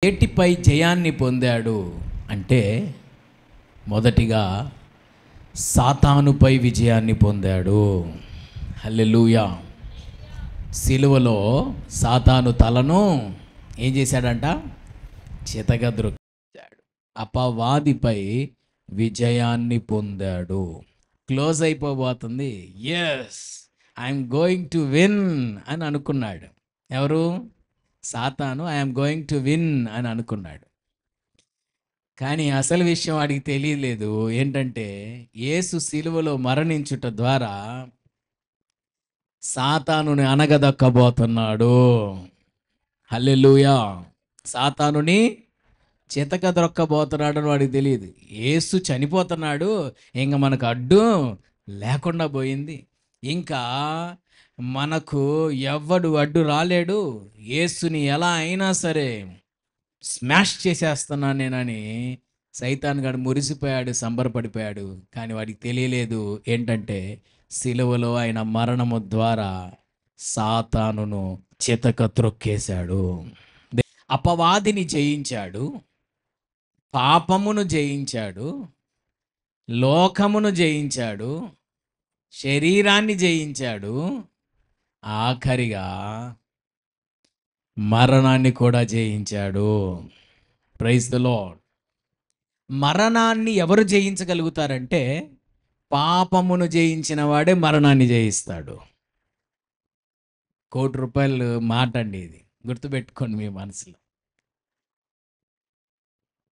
ఏటిపై జయాన్ని పొందాడు అంటే మొదటిగా సాతానుపై విజయాన్ని పొందాడు. హల్లెలూయా. సిలువలో సాతాను తలను ఏం చేశాడంట? చితగద్రొక్కాడు. అపవాదిపై విజయాన్ని పొందాడు. క్లోజ్ అయిపోబోతుంది. Yes, I'm going to win అని అనుకున్నాడు. ఎవరు? సాతాను. ఐఎమ్ గోయింగ్ టు విన్ అని అనుకున్నాడు. కానీ అసలు విషయం వాడికి తెలియలేదు. ఏంటంటే యేసు సిలువలో మరణించుట ద్వారా సాతానుని అనగదొక్కబోతున్నాడు. హల్లెలూయా. సాతానుని చితకదొక్కబోతున్నాడు అని వాడికి తెలియదు. యేసు చనిపోతున్నాడు, ఇంక మనకు అడ్డు లేకుండా పోయింది. ఇంకా మనకు ఎవ్వడు అడ్డు రాలేడు. యేసుని ఎలా అయినా సరే స్మాష్ చేసేస్తున్నాను నేనని సైతాన్ గాడు మురిసిపోయాడు, సంబరపడిపోయాడు. కానీ వాడికి తెలియలేదు ఏంటంటే సిలువలో ఆయన మరణము ద్వారా సాతానును చితక త్రొక్కేశాడు. అపవాదిని జయించాడు, పాపమును జయించాడు, లోకమును జయించాడు, శరీరాన్ని జయించాడు, ఆఖరిగా మరణాన్ని కూడా జయించాడు. Praise the Lord. మరణాన్ని ఎవరు జయించగలుగుతారంటే పాపమును జయించిన వాడే మరణాన్ని జయిస్తాడు. ₹1,00,00,000 మాట అండి ఇది, గుర్తుపెట్టుకోండి మీ మనసులో.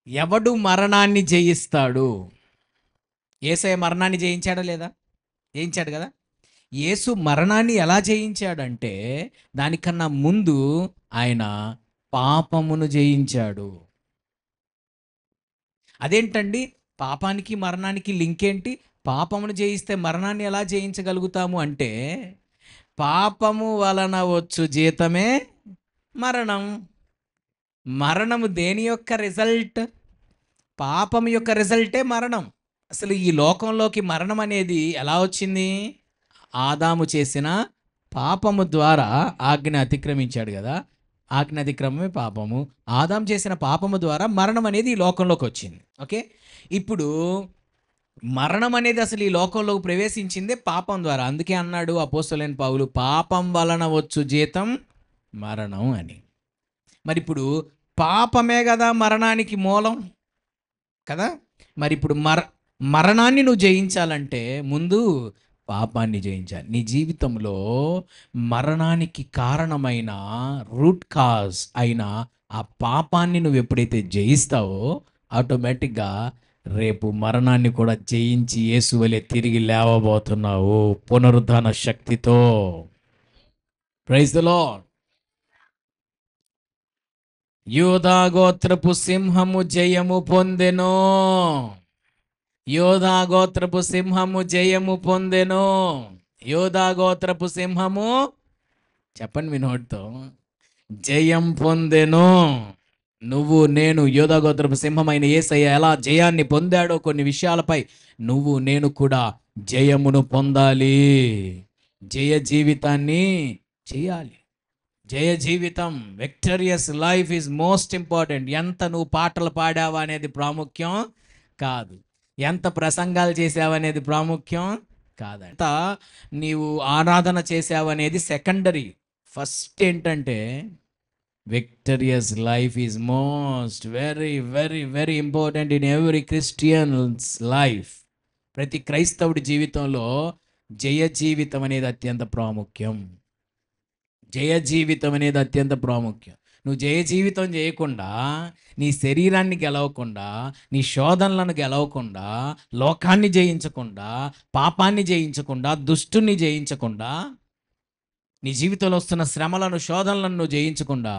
ఎవడు మరణాన్ని జయిస్తాడు? యేసయ్య మరణాన్ని జయించాడా లేదా? జయించాడు కదా. యేసు మరణాన్ని ఎలా జయించాడంటే దానికన్నా ముందు ఆయన పాపమును జయించాడు. అదేంటండి, పాపానికి మరణానికి లింక్ ఏంటి? పాపమును జయిస్తే మరణాన్ని ఎలా జయించగలుగుతాము అంటే పాపము వలన వచ్చు జీతమే మరణం. మరణము దేని యొక్క రిజల్ట్? పాపం యొక్క రిజల్టే మరణం. అసలు ఈ లోకంలోకి మరణం అనేది ఎలా వచ్చింది? ఆదాము చేసిన పాపము ద్వారా ఆజ్ఞ అతిక్రమించాడు కదా. ఆజ్ఞ అతిక్రమమే పాపము. ఆదాము చేసిన పాపము ద్వారా మరణం అనేది ఈ లోకంలోకి వచ్చింది. ఓకే, ఇప్పుడు మరణం అనేది అసలు ఈ లోకంలోకి ప్రవేశించిందే పాపం ద్వారా. అందుకే అన్నాడు అపోస్తలుడైన పౌలు, పాపం వలన వచ్చు జీతం మరణం అని. మరి ఇప్పుడు పాపమే కదా మరణానికి మూలం కదా. మరి ఇప్పుడు మరణాన్ని నువ్వు జయించాలంటే ముందు పాపాన్ని జయించాలి. నీ జీవితంలో మరణానికి కారణమైన రూట్ కాజ్ అయిన ఆ పాపాన్ని నువ్వు ఎప్పుడైతే జయిస్తావో ఆటోమేటిక్గా రేపు మరణాన్ని కూడా జయించి యేసు వలె తిరిగి లేవబోతున్నావు పునరుద్ధాన శక్తితో. Praise the Lord. యూదా గోత్రపు సింహము జయము పొందెను. యూదా గోత్రపు సింహము జయము పొందెను. యూదా గోత్రపు సింహము, చెప్పండి మీ నోటితో, జయం పొందెను. నువ్వు నేను యూదా గోత్రపు సింహమైన యేసయ్య ఎలా జయాన్ని పొందాడో కొన్ని విషయాలపై నువ్వు నేను కూడా జయమును పొందాలి. జయ జీవితాన్ని చేయాలి. జయ జీవితం, విక్టరియస్ లైఫ్ ఈజ్ మోస్ట్ ఇంపార్టెంట్. ఎంత నువ్వు పాటలు పాడావా అనేది ప్రాముఖ్యం కాదు, ఎంత ప్రసంగాలు చేసావనేది ప్రాముఖ్యం కాదు, ఎంత నీవు ఆరాధన చేసావనేది సెకండరీ. ఫస్ట్ ఏంటంటే విక్టరియస్ life is most very very very important in every Christians life. ప్రతి క్రైస్తవుడి జీవితంలో జయ జీవితం అనేది అత్యంత ప్రాముఖ్యం. జయ జీవితం అనేది అత్యంత ప్రాముఖ్యం. నువ్వు జయ జీవితం చేయకుండా, నీ శరీరాన్ని గెలవకుండా, నీ శోధనలను గెలవకుండా, లోకాన్ని జయించకుండా, పాపాన్ని జయించకుండా, దుష్టుని జయించకుండా, నీ జీవితంలో వస్తున్న శ్రమలను శోధనలను నువ్వు జయించకుండా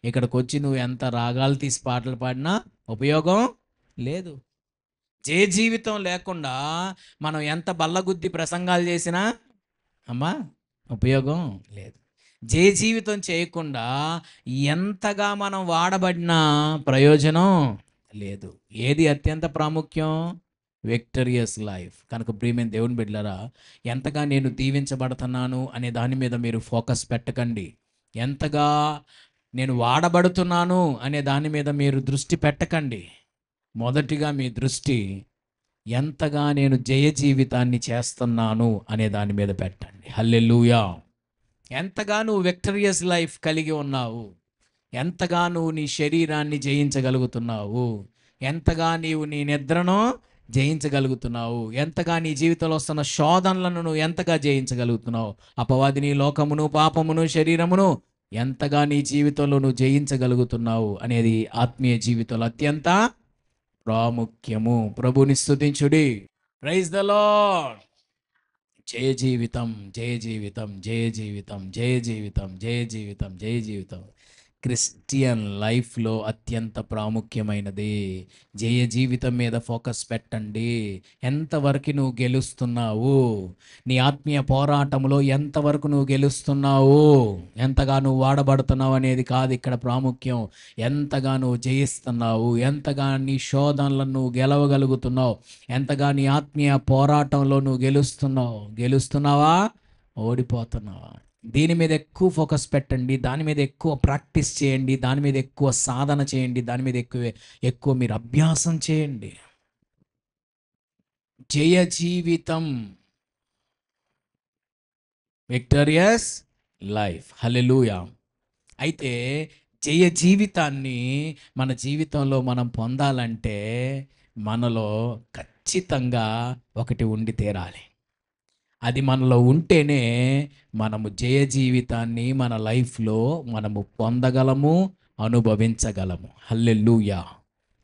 ఇక్కడికి వచ్చి నువ్వు ఎంత రాగాలు తీసి పాటలు పాడినా ఉపయోగం లేదు. జయ జీవితం లేకుండా మనం ఎంత బల్లగుద్ది ప్రసంగాలు చేసినా అమ్మా ఉపయోగం లేదు. జయ జీవితం చేయకుండా ఎంతగా మనం వాడబడినా ప్రయోజనం లేదు. ఏది అత్యంత ప్రాముఖ్యం? విక్టరియస్ లైఫ్. కనుక ప్రియమైన దేవుని బిడ్డలారా, ఎంతగా నేను దీవించబడుతున్నాను అనే దాని మీద మీరు ఫోకస్ పెట్టకండి. ఎంతగా నేను వాడబడుతున్నాను అనే దాని మీద మీరు దృష్టి పెట్టకండి. మొదటిగా మీ దృష్టి ఎంతగా నేను జయ జీవితాన్ని చేస్తున్నాను అనే దాని మీద పెట్టండి. హల్లెలూయా. ఎంతగా నువ్వు విక్టరియస్ లైఫ్ కలిగి ఉన్నావు, ఎంతగా నువ్వు నీ శరీరాన్ని జయించగలుగుతున్నావు, ఎంతగా నీవు నీ నిద్రను జయించగలుగుతున్నావు, ఎంతగా నీ జీవితంలో వస్తున్న శోధనలను నువ్వు ఎంతగా జయించగలుగుతున్నావు, అపవాదిని, లోకమును, పాపమును, శరీరమును ఎంతగా నీ జీవితంలో నువ్వు జయించగలుగుతున్నావు అనేది ఆత్మీయ జీవితంలో అత్యంత ప్రాముఖ్యము. ప్రభుని స్తుతించుడి. Praise the lord. జయ జీవితం, జయ జీవితం, జయ జీవితం, జయ జీవితం, జయ జీవితం, జయ జీవితం క్రిస్టియన్ లైఫ్లో అత్యంత ప్రాముఖ్యమైనది. జయ జీవితం మీద ఫోకస్ పెట్టండి. ఎంతవరకు నువ్వు గెలుస్తున్నావు, నీ ఆత్మీయ పోరాటంలో ఎంతవరకు నువ్వు గెలుస్తున్నావు, ఎంతగా నువ్వు వాడబడుతున్నావు అనేది కాదు ఇక్కడ ప్రాముఖ్యం. ఎంతగా నువ్వు జయిస్తున్నావు, ఎంతగా నీ శోధనలను నువ్వు గెలవగలుగుతున్నావు, ఎంతగా నీ ఆత్మీయ పోరాటంలో నువ్వు గెలుస్తున్నావా, ఓడిపోతున్నావా? దీని మీద ఎక్కువ ఫోకస్ పెట్టండి, దాని మీద ఎక్కువ ప్రాక్టీస్ చేయండి, దాని మీద ఎక్కువ సాధన చేయండి, దాని మీద ఎక్కువ మీరు అభ్యాసం చేయండి. జయ జీవితం, విక్టోరియస్ లైఫ్. హల్లెలూయా. అయితే జయ జీవితాన్ని మన జీవితంలో మనం పొందాలంటే మనలో ఖచ్చితంగా ఒకటి ఉండి తీరాలి. అది మనలో ఉంటేనే మనము జయ జీవితాన్ని మన లైఫ్లో మనము పొందగలము, అనుభవించగలము. హల్లెలూయా.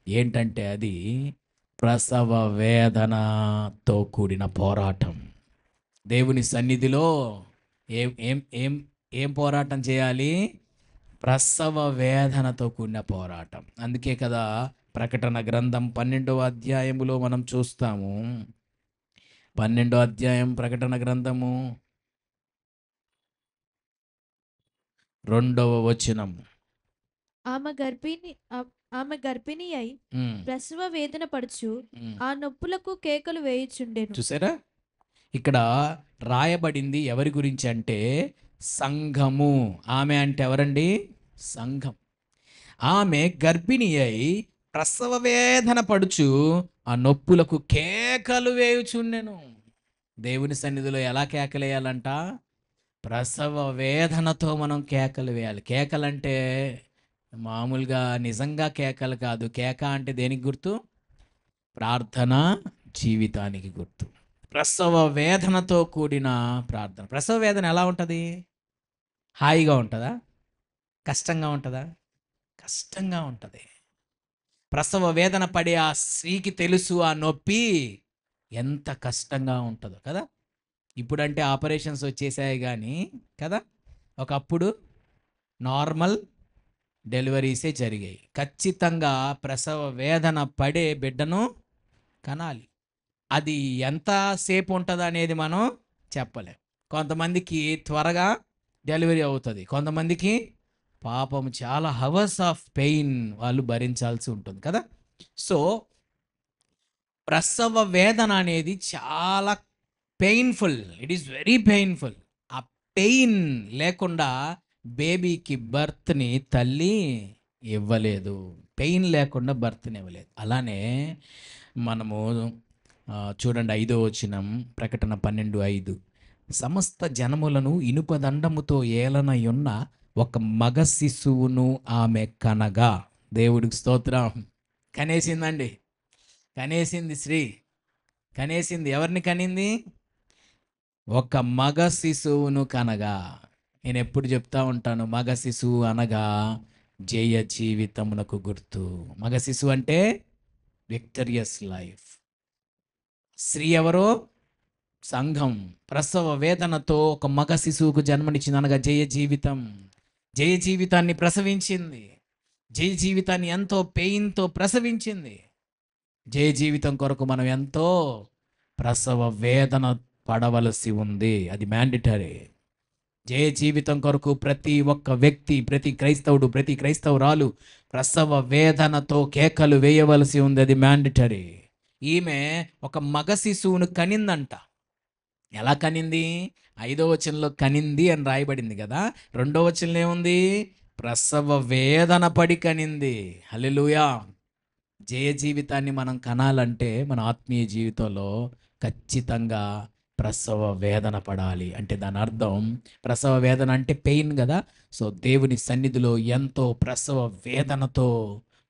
ఏంటంటే అది ప్రసవ వేదనతో కూడిన పోరాటం. దేవుని సన్నిధిలో ఏం ఏం ఏం ఏం పోరాటం చేయాలి? ప్రసవ వేదనతో కూడిన పోరాటం. అందుకే కదా ప్రకటన గ్రంథం 12వ అధ్యాయములో మనం చూస్తాము. 12వ అధ్యాయం ప్రకటన గ్రంథము 2వ వచనం. ఆమె గర్భిణి అయి ప్రసవ వేదన పడుచు ఆ నొప్పులకు కేకలు వేయుచుండెను. చూసారా, ఇక్కడ రాయబడింది ఎవరి గురించి అంటే సంఘము. ఆమె అంటే ఎవరండి? సంఘం. ఆమె గర్భిణి అయి ప్రసవ వేదన పడుచు ఆ నొప్పులకు కేకలు వేయుచుండెను. దేవుని సన్నిధిలో ఎలా కేకలు వేయాలంట? ప్రసవ వేదనతో మనం కేకలు వేయాలి. కేకలంటే మామూలుగా నిజంగా కేకలు కాదు. కేక అంటే దేనికి గుర్తు? ప్రార్థన జీవితానికి గుర్తు. ప్రసవ వేదనతో కూడిన ప్రార్థన. ప్రసవ వేదన ఎలా ఉంటుంది? హాయిగా ఉంటుందా? కష్టంగా ఉంటుందా? కష్టంగా ఉంటుంది. ప్రసవ వేదన పడే ఆ స్త్రీకి తెలుసు ఆ నొప్పి ఎంత కష్టంగా ఉంటుందో కదా. ఇప్పుడంటే ఆపరేషన్స్ వచ్చేసాయి కానీ కదా, ఒకప్పుడు నార్మల్ డెలివరీసే జరిగాయి. ఖచ్చితంగా ప్రసవ వేదన పడే బిడ్డను కనాలి. అది ఎంతసేపు ఉంటుంది అనేది మనం చెప్పలేం. కొంతమందికి త్వరగా డెలివరీ అవుతుంది, కొంతమందికి పాపం చాలా హవర్స్ ఆఫ్ పెయిన్ వాళ్ళు భరించాల్సి ఉంటుంది కదా. సో ప్రసవ వేదన అనేది చాలా painful. It is very painful. ఆ పెయిన్ లేకుండా బేబీకి బర్త్ని తల్లి ఇవ్వలేదు. పెయిన్ లేకుండా బర్త్ని ఇవ్వలేదు. అలానే మనము చూడండి 5వ వచనం ప్రకటన 12:5. సమస్త జనములను ఇనుపదండముతో ఏలనయున్న ఒక మగ శిశువును ఆమె కనగా. దేవుడికి స్తోత్రం. కనేసిందండి, కనేసింది స్త్రీ. కనేసింది. ఎవరిని కనింది? ఒక మగ శిశువును కనగా. నేను ఎప్పుడు చెప్తా ఉంటాను, మగ శిశువు అనగా జయ జీవితమునకు గుర్తు. మగ శిశువు అంటే విక్టరియస్ లైఫ్. స్త్రీ ఎవరో? సంఘం. ప్రసవ వేదనతో ఒక మగ శిశువుకు జన్మనిచ్చింది అనగా జయ జీవితం. జయ జీవితాన్ని ప్రసవించింది. జయ జీవితాన్ని ఎంతో పెయిన్తో ప్రసవించింది. జయ జీవితం కొరకు మనం ఎంతో ప్రసవ వేదన పడవలసి ఉంది. అది మ్యాండేటరీ. జయ జీవితం కొరకు ప్రతి ఒక్క వ్యక్తి, ప్రతి క్రైస్తవుడు, ప్రతి క్రైస్తవురాలు ప్రసవ వేదనతో కేకలు వేయవలసి ఉంది. అది మ్యాండేటరీ. ఈమె ఒక మగ శిశువును కనిందంట. ఎలా కనింది? 5వ వచనంలో కనింది అని రాయబడింది కదా. 2వ వచనంలో ఏముంది? ప్రసవ వేదన పడి కనింది. హల్లెలూయా. జయ జీవితాన్ని మనం కనాలంటే మన ఆత్మీయ జీవితంలో ఖచ్చితంగా ప్రసవ వేదన పడాలి. అంటే దాని అర్థం, ప్రసవ వేదన అంటే పెయిన్ కదా. సో దేవుని సన్నిధిలో ఎంతో ప్రసవ వేదనతో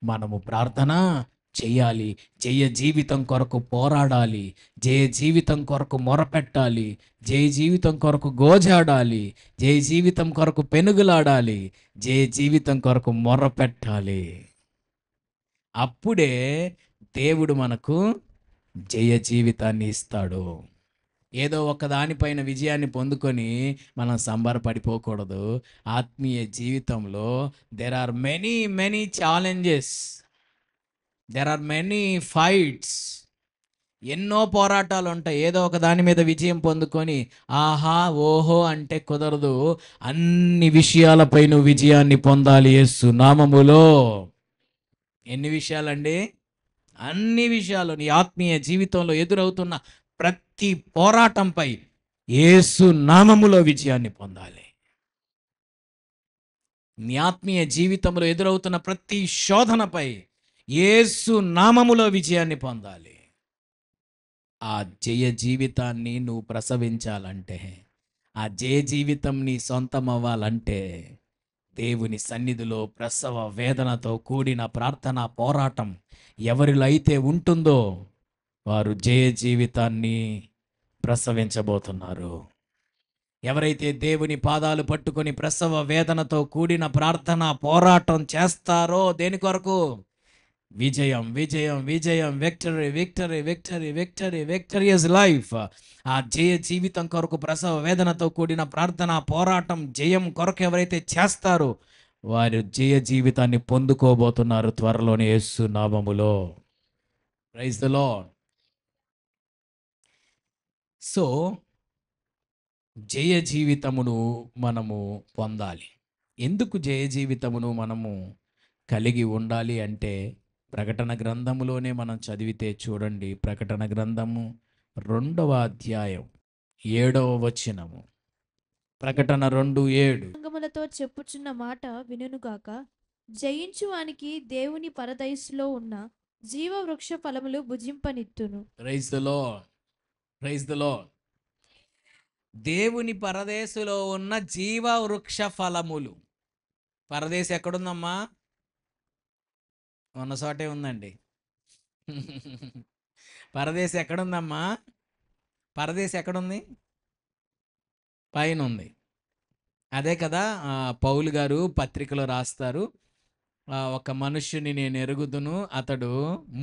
మనము ప్రార్థన చేయాలి. జయ జీవితం కొరకు పోరాడాలి. జయ జీవితం కొరకు మొరపెట్టాలి. జయ జీవితం కొరకు గోజాడాలి. జయ జీవితం కొరకు పెనుగులాడాలి. జయ జీవితం కొరకు మొరపెట్టాలి. అప్పుడే దేవుడు మనకు జయ జీవితాన్ని ఇస్తాడు. ఏదో ఒక దానిపైన విజయాన్ని పొందుకొని మనం సంబరపడిపోకూడదు. ఆత్మీయ జీవితంలో there are many challenges, there are many fights. ఎన్నో పోరాటాలు ఉంటాయి. ఏదో ఒక దాని మీద విజయం పొందుకొని ఆహా ఓహో అంటే కుదరదు. అన్ని విషయాలపై నువ్వు విజయాన్ని పొందాలి యేసు నామములో. ఎన్ని విషయాలండి? అన్ని విషయాలు. నీ ఆత్మీయ జీవితంలో ఎదురవుతున్న ప్రతి పోరాటంపై యేసు నామములో విజయాన్ని పొందాలి. నీ ఆత్మీయ జీవితంలో ఎదురవుతున్న ప్రతి శోధనపై యేసు నామములో విజయాన్ని పొందాలి. ఆ జయ జీవితాన్ని నువ్వు ప్రసవించాలంటే, ఆ జయ జీవితం నీ సొంతం అవ్వాలంటే దేవుని సన్నిధిలో ప్రసవ వేదనతో కూడిన ప్రార్థన పోరాటం ఎవరిలో అయితే ఉంటుందో వారు జయ జీవితాన్ని ప్రసవించబోతున్నారు. ఎవరైతే దేవుని పాదాలు పట్టుకొని ప్రసవ వేదనతో కూడిన ప్రార్థన పోరాటం చేస్తారో దేని కొరకు? విజయం విజయం విజయం, victory victory victory victory విక్టరియస్ life. ఆ జయ జీవితం కొరకు ప్రసవ వేదనతో కూడిన ప్రార్థన పోరాటం జయం కొరకు ఎవరైతే చేస్తారో వారు జయ జీవితాన్ని పొందుకోబోతున్నారు త్వరలోనే యేసు నామములో. Praise the Lord. సో జయ జీవితమును మనము పొందాలి. ఎందుకు జయ జీవితమును మనము కలిగి ఉండాలి అంటే, ప్రకటన గ్రంథములోనే మనం చదివితే చూడండి. ప్రకటన గ్రంథము 2వ అధ్యాయం 7వ వచనము. ప్రకటన 2:7. అంగములతో చెప్పుచున్న మాట వినుగాక, జయించువానికి దేవుని పరదైసులో ఉన్న జీవ వృక్ష ఫలములు భుజింపనిత్తును. Praise the Lord. Praise the Lord. దేవుని పరదేశులో ఉన్న జీవ వృక్ష ఫలములు. పరదేశం ఎక్కడుందమ్మా? ఉన్న చోటే ఉందండి. పరదేశం ఎక్కడుందమ్మా? పరదేశం ఎక్కడుంది? పైన ఉంది. అదే కదా పౌలు గారు పత్రికలో రాస్తారు. ఒక మనుష్యుని నేను ఎరుగుదును, అతడు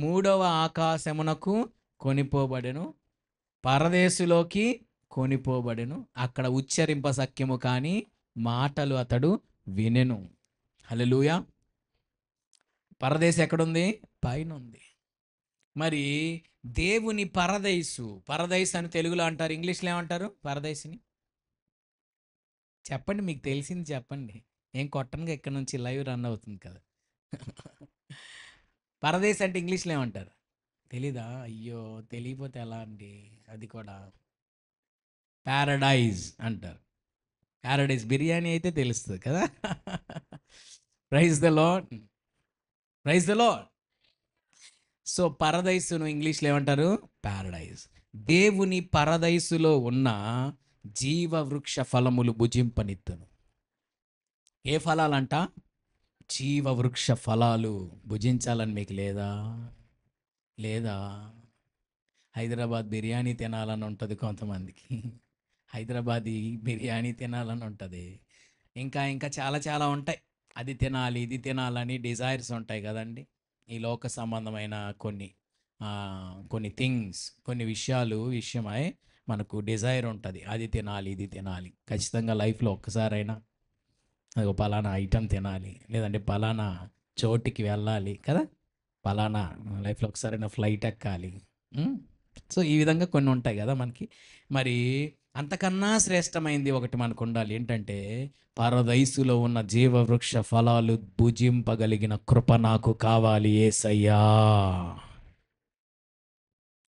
3వ ఆకాశమునకు కొనిపోబడెను, పరదేశులోకి కొనిపోబడెను, అక్కడ ఉచ్చరింప సఖ్యము కానీ మాటలు అతడు వినెను. హల్లెలూయా. పరదేశం ఎక్కడుంది? పైన ఉంది. మరి దేవుని పరదైసు, పరదైసు అని తెలుగులో అంటారు, ఇంగ్లీష్లో ఏమంటారు పరదైసుని? చెప్పండి, మీకు తెలిసింది చెప్పండి. ఏం కొట్టనుగా ఇక్కడ నుంచి లైవ్ రన్ అవుతుంది కదా. పరదేశ్ అంటే ఇంగ్లీష్లో ఏమంటారు తెలీదా? అయ్యో, తెలియపోతే ఎలా అండి? అది కూడా ప్యారడైజ్ అంటారు. ప్యారడైజ్ బిర్యానీ అయితే తెలుస్తుంది కదా. Praise the Lord. Praise the Lord. So పరదైసును ఇంగ్లీష్లో ఏమంటారు? ప్యారడైజ్. దేవుని పరదైసులో ఉన్న జీవ వృక్ష ఫలములు భుజింపనిత్తును. ఏ ఫలాలంట? జీవ వృక్ష ఫలాలు భుజించాలని మీకు లేదా? లేదా? హైదరాబాద్ బిర్యానీ తినాలని ఉంటుంది కొంతమందికి. హైదరాబాదీ బిర్యానీ తినాలని ఉంటుంది. ఇంకా ఇంకా చాలా చాలా ఉంటాయి. అది తినాలి ఇది తినాలని డిజైర్స్ ఉంటాయి కదండి. ఈ లోక సంబంధమైన కొన్ని థింగ్స్, కొన్ని విషయమై మనకు డిజైర్ ఉంటుంది. అది తినాలి ఇది తినాలి. ఖచ్చితంగా లైఫ్లో ఒక్కసారైనా అది పలానా ఐటెం తినాలి, లేదంటే పలానా చోటికి వెళ్ళాలి కదా, పలానా లైఫ్లో ఒకసారైనా ఫ్లైట్ ఎక్కాలి. సో ఈ విధంగా కొన్ని ఉంటాయి కదా మనకి. మరి అంతకన్నా శ్రేష్టమైంది ఒకటి మనకు ఉండాలి. ఏంటంటే పరదైసులో ఉన్న జీవవృక్ష ఫలాలు భుజింపగలిగిన కృప నాకు కావాలి యేసయ్యా.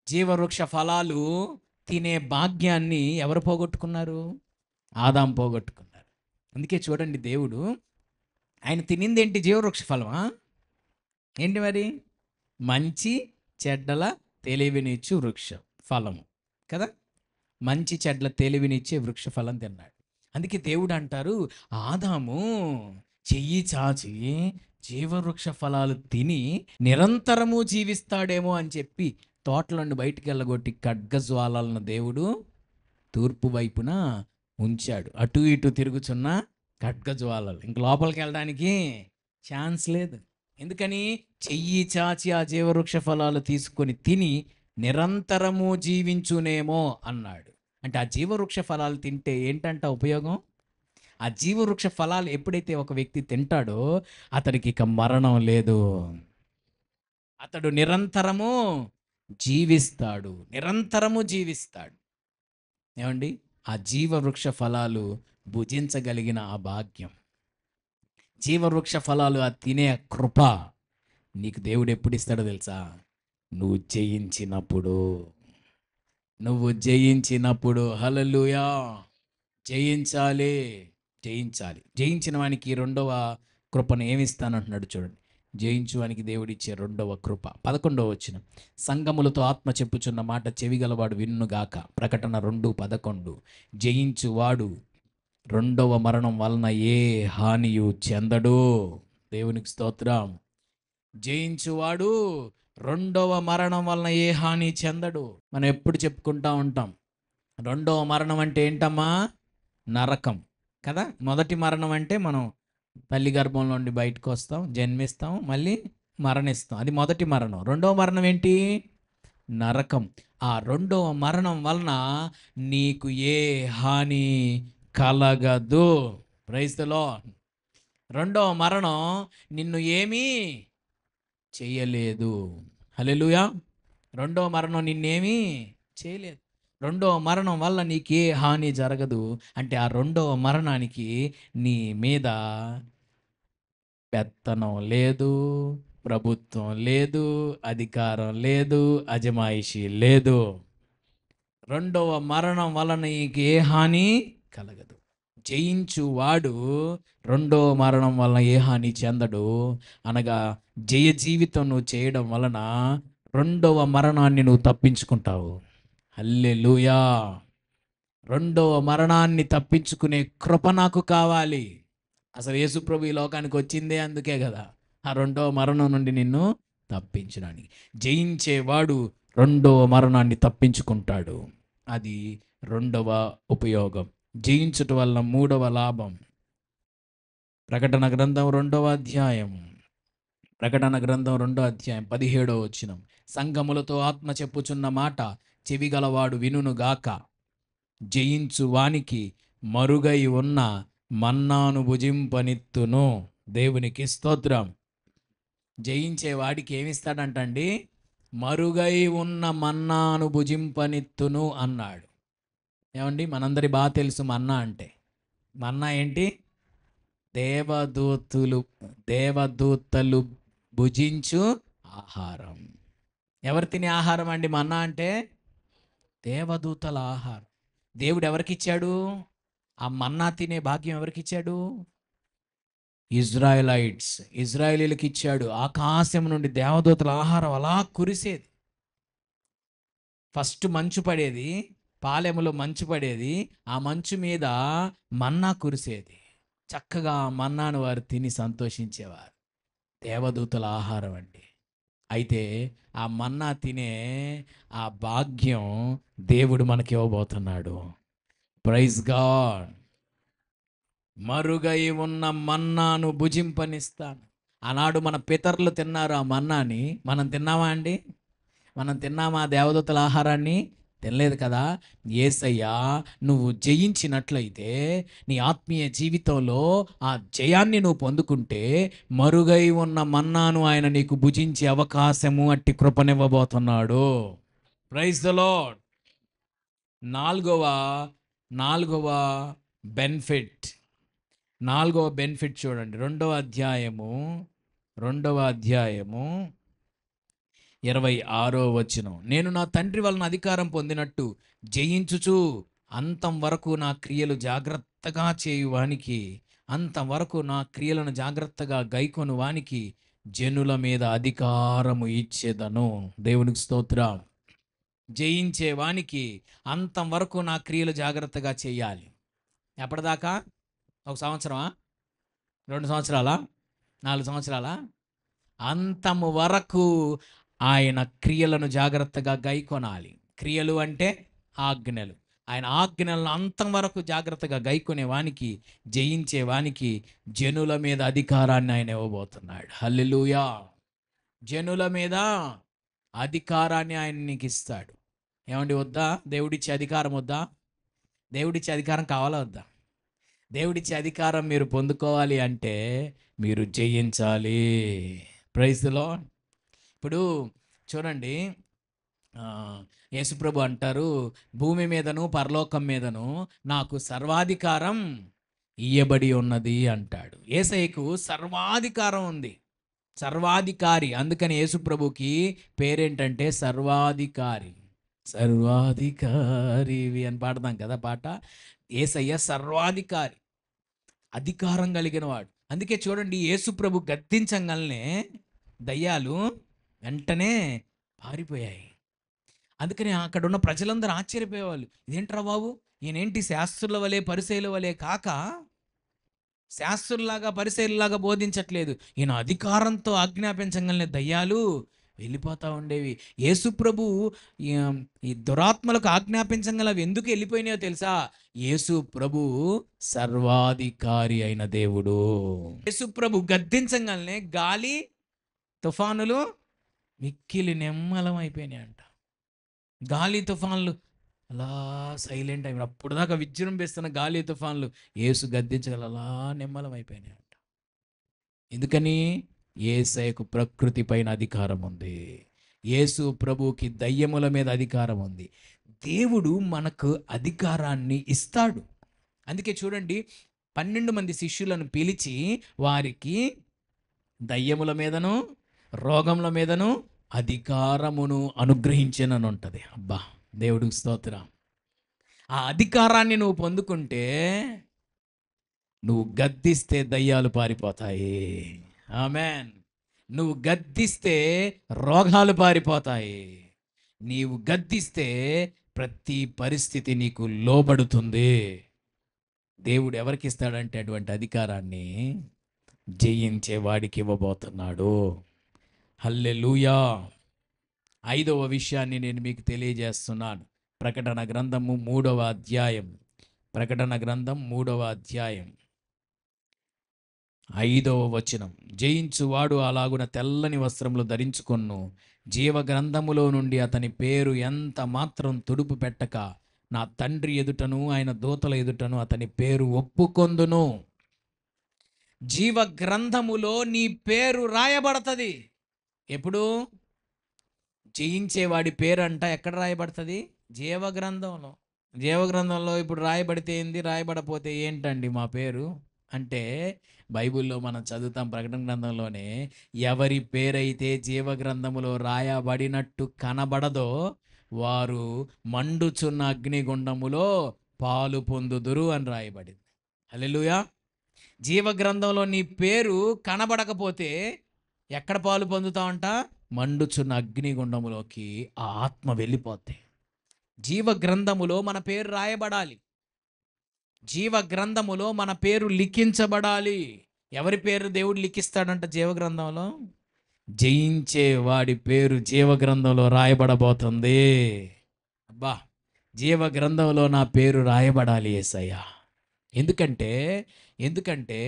జీవవృక్ష ఫలాలు తినే భాగ్యాన్ని ఎవరు పోగొట్టుకున్నారు? ఆదాం పోగొట్టుకున్నారు. అందుకే చూడండి, దేవుడు ఆయన తినింది ఏంటి? జీవవృక్ష ఫలమా ఏంటి మరి? మంచి చెడ్డల తెలివినిచ్చు వృక్ష ఫలము కదా. మంచి చెడ్ల తెలివినిచ్చే వృక్ష ఫలం తిన్నాడు. అందుకే దేవుడు అంటారు, ఆదాము చెయ్యి చాచి జీవవృక్ష ఫలాలు తిని నిరంతరము జీవిస్తాడేమో అని చెప్పి తోటల నుండి బయటికి వెళ్ళగొట్టి ఖడ్గజ్వాలలను దేవుడు తూర్పు వైపున ఉంచాడు. అటు ఇటు తిరుగుచున్న ఖడ్గజ్వాలలు ఇంక లోపలికి వెళ్ళడానికి ఛాన్స్ లేదు. ఎందుకని? చెయ్యి చాచి ఆ జీవవృక్ష ఫలాలు తీసుకొని తిని నిరంతరము జీవించునేమో అన్నాడు. అంటే ఆ జీవవృక్ష ఫలాలు తింటే ఏంటంట ఉపయోగం? ఆ జీవవృక్ష ఫలాలు ఎప్పుడైతే ఒక వ్యక్తి తింటాడో అతడికి ఇక మరణం లేదు. అతడు నిరంతరము జీవిస్తాడు, నిరంతరము జీవిస్తాడు. ఏమండి? ఆ జీవవృక్ష ఫలాలు భుజించగలిగిన ఆ భాగ్యం, జీవవృక్ష ఫలాలు ఆ తినే కృప నీకు దేవుడు ఎప్పుడు ఇస్తాడో తెలుసా? నువ్వు జయించినప్పుడు. నువ్వు జయించినప్పుడు. హల్లెలూయా! జయించాలి, జయించాలి. జయించిన వానికి రెండవ కృపను ఏమిస్తానంటున్నాడు చూడండి. జయించు వానికి దేవుడిచ్చే రెండవ కృప 11వ వచనం. సంగములతో ఆత్మ చెప్పుచున్న మాట చెవిగలవాడు విన్నుగాక. ప్రకటన 2:11. జయించువాడు రెండవ మరణం వలన ఏ హానియు చెందడు. దేవునికి స్తోత్రం. జయించువాడు రెండవ మరణం వలన ఏ హాని చెందడు. మనం ఎప్పుడు చెప్పుకుంటా ఉంటాం, రెండవ మరణం అంటే ఏంటమ్మా? నరకం కదా. మొదటి మరణం అంటే మనం తల్లి గర్భంలో నుండి బయటకు వస్తాం, జన్మిస్తాం, మళ్ళీ మరణిస్తాం. అది మొదటి మరణం. రెండవ మరణం ఏంటి? నరకం. ఆ రెండవ మరణం వలన నీకు ఏ హాని కలగదు. Praise the Lord. రెండవ మరణం నిన్ను ఏమీ చేయలేదు. హల్లెలూయా. రెండవ మరణం నిన్నేమీ చేయలేదు. రెండవ మరణం వల్ల నీకే హాని జరగదు. అంటే ఆ రెండవ మరణానికి నీ మీద పెత్తనం లేదు, ప్రభుత్వం లేదు, అధికారం లేదు, అజమాయిషీ లేదు. రెండవ మరణం వలన నీకు ఏ హాని కలగదు. జయించువాడు రెండవ మరణం వలన ఏ హాని చెందడు. అనగా జయ జీవితం నువ్వు చేయడం వలన రెండవ మరణాన్ని నువ్వు తప్పించుకుంటావు. హల్లెలూయా. రెండవ మరణాన్ని తప్పించుకునే కృప నాకు కావాలి. అసలు యేసుప్రభు ఈ లోకానికి వచ్చిందే అందుకే కదా, ఆ రెండవ మరణం నుండి నిన్ను తప్పించడానికి. జయించేవాడు రెండవ మరణాన్ని తప్పించుకుంటాడు. అది రెండవ ఉపయోగం. జయించుట వల్ల మూడవ లాభం. ప్రకటన గ్రంథం 2వ అధ్యాయం. ప్రకటన గ్రంథం 2వ అధ్యాయం 17వ వచనం. సంగములతో ఆత్మ చెప్పుచున్న మాట చెవిగలవాడు వినుగాక. జయించు వానికి మరుగై ఉన్న మన్నాను భుజింపనిత్తును. దేవునికి స్తోత్రం. జయించే వాడికి ఏమిస్తాడంటండి? మరుగై ఉన్న మన్నాను భుజింపనిత్తును అన్నాడు. ఏమండి? మనందరి బాగా తెలుసు మన్నా అంటే. మన్నా ఏంటి? దేవదూతలు భుజించు ఆహారం. ఎవరు తినే ఆహారం అండి మన్నా అంటే? దేవదూతల ఆహారం. దేవుడు ఎవరికి ఇచ్చాడు ఆ మన్నా తినే భాగ్యం? ఎవరికి ఇచ్చాడు? ఇజ్రాయేలీలకు ఇచ్చాడు. ఆకాశం నుండి దేవదూతల ఆహారం అలా కురిసేది. ఫస్ట్ మంచు పడేది, పాలెములో మంచు పడేది, ఆ మంచు మీద మన్నా కురిసేది. చక్కగా ఆ మన్నాను వారు తిని సంతోషించేవారు. దేవదూతల ఆహారం అండి. అయితే ఆ మన్నా తినే ఆ భాగ్యం దేవుడు మనకి ఇవ్వబోతున్నాడు. Praise God. మరుగై ఉన్న మన్నాను భుజింపనిస్తాను. ఆనాడు మన పితరులు తిన్నారు ఆ మన్నాని. మనం తిన్నామా అండి? మనం తిన్నామా దేవదూతల ఆహారాన్ని? తినలేదు కదా. యేసయ్యా నువ్వు జయించినట్లయితే నీ ఆత్మీయ జీవితంలో ఆ జయాన్ని నువ్వు పొందుకుంటే మరుగై ఉన్న మన్నాను ఆయన నీకు భుజించే అవకాశము, అట్టి కృపనివ్వబోతున్నాడు. Praise the Lord. నాలుగవ బెనిఫిట్. నాలుగవ బెనిఫిట్ చూడండి. 2వ అధ్యాయము 26వ వచనం. నేను నా తండ్రి వలన అధికారం పొందినట్టు జయించుచు అంతం వరకు నా క్రియలు జాగ్రత్తగా చేయువానికి అంతవరకు నా క్రియలను జాగ్రత్తగా గైకొను వానికి జనుల మీద అధికారము ఇచ్చేదను. దేవునికి స్తోత్రం. జయించే వానికి అంతవరకు నా క్రియలు జాగ్రత్తగా చేయాలి. ఎప్పటిదాకా? 1 సంవత్సరమా? 2 సంవత్సరాలా? 4 సంవత్సరాలా? అంతము వరకు ఆయన క్రియలను జాగ్రత్తగా గైకొనాలి. క్రియలు అంటే ఆజ్ఞలు. ఆయన ఆజ్ఞలను అంతం వరకు జాగ్రత్తగా గైకొనే వానికి, జయించే వానికి జనుల మీద అధికారాన్ని ఆయన ఇవ్వబోతున్నాడు. హల్లెలూయా. జనుల మీద అధికారాన్ని ఆయన నీకు ఇస్తాడు. ఏమండి, వద్దా? దేవుడిచ్చే అధికారం వద్దా? దేవుడిచ్చే అధికారం కావాలా వద్దా? దేవుడిచ్చే అధికారం మీరు పొందుకోవాలి అంటే మీరు జయించాలి. Praise the Lord. ఇప్పుడు చూడండి, యేసుప్రభు అంటారు, భూమి మీదను పరలోకం మీదను నాకు సర్వాధికారం ఇయ్యబడి ఉన్నది అంటాడు. యేసయ్యకు సర్వాధికారం ఉంది, సర్వాధికారి. అందుకని యేసుప్రభుకి పేరేంటంటే సర్వాధికారి. సర్వాధికారివి అని పాడదాం కదా పాట. యేసయ్య సర్వాధికారి, అధికారం కలిగిన వాడు. అందుకే చూడండి, యేసుప్రభు గద్దించంగానే దయ్యాలు వెంటనే పారిపోయాయి. అందుకని అక్కడ ఉన్న ప్రజలందరూ ఆశ్చర్యపోయేవాళ్ళు. ఇదేంట్రా బాబు, ఈయనేంటి శాస్త్రుల వలె పరిసయ్యుల వలె కాక శాస్త్రుల్లాగా పరిసయ్యుల్లాగా బోధించట్లేదు, ఈయన అధికారంతో ఆజ్ఞాపించగలనే దయ్యాలు వెళ్ళిపోతూ ఉండేవి. యేసుప్రభు ఈ దురాత్మలకు ఆజ్ఞాపించగలవి ఎందుకు వెళ్ళిపోయినాయో తెలుసా? యేసుప్రభు సర్వాధికారి అయిన దేవుడు. యేసుప్రభు గద్దించగలనే గాలి తుఫానులు మిక్కిలి నిమ్మలం అయిపోయినాయంట. గాలి తుఫాన్లు అలా సైలెంట్ అయిపోయి, అప్పుడు దాకా విజృంభిస్తున్న గాలి తుఫాన్లు యేసు గద్దించగల అలా నిమ్మలం అయిపోయినాయంట. ఎందుకని? యేసయ్యకు ప్రకృతి పైన అధికారం ఉంది. యేసు ప్రభువుకి దయ్యముల మీద అధికారం ఉంది. దేవుడు మనకు అధికారాన్ని ఇస్తాడు. అందుకే చూడండి, 12 మంది శిష్యులను పిలిచి వారికి దయ్యముల మీదను రోగముల మీదను అధికారమును అనుగ్రహించానని ఉంటుంది. అబ్బా, దేవుడికి స్తోత్రం. ఆ అధికారాన్ని నువ్వు పొందుకుంటే నువ్వు గద్దిస్తే దయ్యాలు పారిపోతాయి. ఆమెన్. నువ్వు గద్దిస్తే రోగాలు పారిపోతాయి. నీవు గద్దిస్తే ప్రతి పరిస్థితి నీకు లోబడుతుంది. దేవుడు ఎవరికి ఇస్తాడంటే అటువంటి అధికారాన్ని జయించే వాడికి ఇవ్వబోతున్నాడు. హల్లెలూయా. 5వ విషయాన్ని నేను మీకు తెలియజేస్తున్నాను. ప్రకటన గ్రంథము 3వ అధ్యాయం. ప్రకటన గ్రంథం 3వ అధ్యాయం 5వ వచనం. జయించువాడు అలాగున తెల్లని వస్త్రములు ధరించుకొను, జీవ గ్రంథములో నుండి అతని పేరు ఎంత మాత్రం తుడుపు పెట్టక నా తండ్రి ఎదుటను ఆయన దూతల ఎదుటను అతని పేరు ఒప్పుకొందును. జీవ గ్రంథములో నీ పేరు రాయబడుతుంది. ఎప్పుడు? జయించేవాడి పేరు అంట ఎక్కడ రాయబడుతుంది? జీవగ్రంథంలో. జీవగ్రంథంలో ఇప్పుడు రాయబడితే ఏంది, రాయబడపోతే ఏంటండి మా పేరు అంటే, బైబిల్లో మనం చదువుతాం ప్రకటన గ్రంథంలోనే, ఎవరి పేరైతే జీవగ్రంథములో రాయబడినట్టు కనబడదో వారు మండుచున్న అగ్నిగుండములో పాలు పొందుదురు అని రాయబడింది. హల్లెలూయా. జీవగ్రంథంలో నీ పేరు కనబడకపోతే ఎక్కడ పాలు పొందుతావంట? మండుచున్న అగ్నిగుండములోకి ఆ ఆత్మ వెళ్ళిపోతే. జీవ గ్రంథములో మన పేరు రాయబడాలి. జీవ గ్రంథములో మన పేరు లిఖించబడాలి. ఎవరి పేరు దేవుడు లిఖిస్తాడంట జీవగ్రంథంలో? జయించే వాడి పేరు జీవగ్రంథంలో రాయబడబోతుంది. అబ్బా, జీవగ్రంథంలో నా పేరు రాయబడాలి యేసయ్య. ఎందుకంటే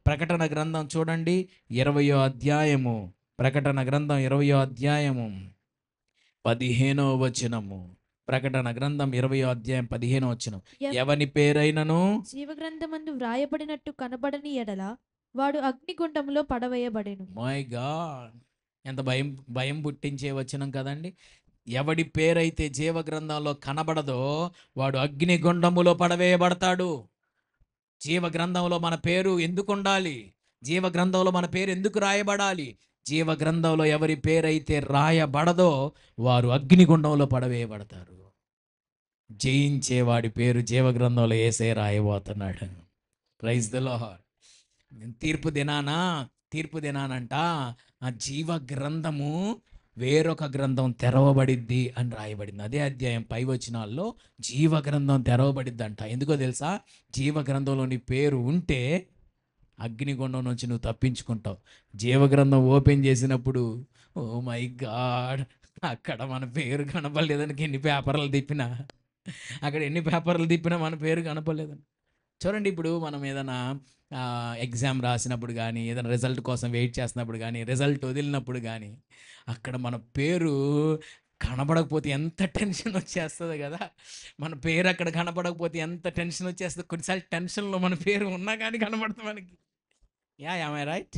ప్రకటన గ్రంథం చూడండి, 20వ అధ్యాయము. ప్రకటన గ్రంథం 20వ అధ్యాయము 15వ వచనము. ప్రకటన గ్రంథం 20వ అధ్యాయం 15వ వచనం. ఎవని పేరైనను జీవగ్రంథమందు వ్రాయబడినట్టు కనబడని ఎడల వాడు అగ్నిగుండంలో పడవేయబడెను. మై గాడ్, ఎంత భయం పుట్టించే వచనం కదండి. ఎవడి పేరైతే జీవగ్రంథంలో కనబడదో వాడు అగ్నిగుండములో పడవేయబడతాడు. జీవగ్రంథంలో మన పేరు ఎందుకు ఉండాలి? జీవగ్రంథంలో మన పేరు ఎందుకు రాయబడాలి? జీవగ్రంథంలో ఎవరి పేరైతే రాయబడదో వారు అగ్నిగుండంలో పడవేయబడతారు. జయించేవాడి పేరు జీవగ్రంథంలో యేసే రాయబోతున్నాడు. Praise the lord. తీర్పు దినానంట ఆ జీవ గ్రంథము వేరొక గ్రంథం తెరవబడిద్ది అని రాయబడింది. అదే అధ్యాయం పై వచనాల్లో జీవ గ్రంథం తెరవబడిద్దంట. ఎందుకో తెలుసా? జీవ గ్రంథంలో నీ పేరు ఉంటే అగ్నిగుండం నుంచి నువ్వు తప్పించుకుంటావు. జీవగ్రంథం ఓపెన్ చేసినప్పుడు ఓ మై గాడ్, అక్కడ మన పేరు కనపడలేదని ఎన్ని పేపర్లు తిప్పినా, మన పేరు కనపడలేదని. చూడండి, ఇప్పుడు మనం ఏదైనా ఎగ్జామ్ రాసినప్పుడు కానీ, ఏదైనా రిజల్ట్ కోసం వెయిట్ చేస్తున్నప్పుడు కానీ, రిజల్ట్ వదిలినప్పుడు కానీ, అక్కడ మన పేరు కనపడకపోతే ఎంత టెన్షన్ వచ్చేస్తుంది కదా. మన పేరు అక్కడ కనపడకపోతే ఎంత టెన్షన్ వచ్చేస్తుంది. కొన్నిసార్లు టెన్షన్లో మన పేరు ఉన్నా కానీ కనపడుతుంది మనకి. I right?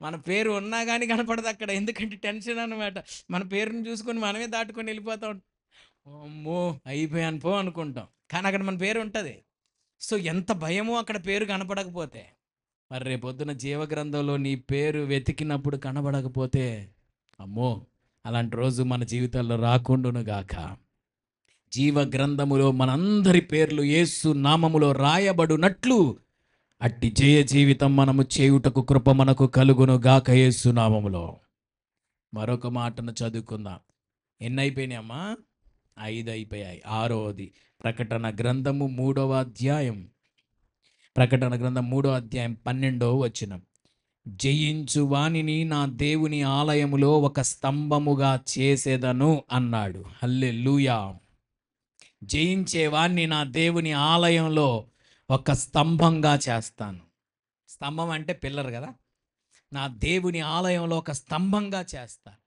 మన పేరు ఉన్నా కానీ కనపడదు అక్కడ, ఎందుకంటే టెన్షన్ అన్నమాట. మన పేరుని చూసుకొని మనమే దాటుకొని వెళ్ళిపోతూ ఉంటాం. అమ్మో అయిపోయాను పో అనుకుంటాం, కానీ అక్కడ మన పేరు ఉంటుంది. సో ఎంత భయమో అక్కడ పేరు కనపడకపోతే. మరి రేపొద్దున జీవగ్రంథంలో నీ పేరు వెతికినప్పుడు కనబడకపోతే, అమ్మో అలాంటి రోజు మన జీవితాల్లో రాకుండును గాక. జీవగ్రంథములో మనందరి పేర్లు యేసు నామములో రాయబడునట్లు అట్టి జయ జీవితం మనము చేయుటకు కృప మనకు కలుగును గాక యేసు నామములో. మరొక మాటను చదువుకుందాం. ఎన్ని అయిపోయినాయమ్మా? 5 అయిపోయాయి. 6వది ప్రకటన గ్రంథము 3వ అధ్యాయం. ప్రకటన గ్రంథం 3వ అధ్యాయం 12వ వచనం. జయించు వానిని నా దేవుని ఆలయములో ఒక స్తంభముగా చేసేదను అన్నాడు. హల్లెలూయా. జయించేవాణ్ణి నా దేవుని ఆలయంలో ఒక స్తంభంగా చేస్తాను. స్తంభం అంటే పిల్లర్ కదా. నా దేవుని ఆలయంలో ఒక స్తంభంగా చేస్తాను.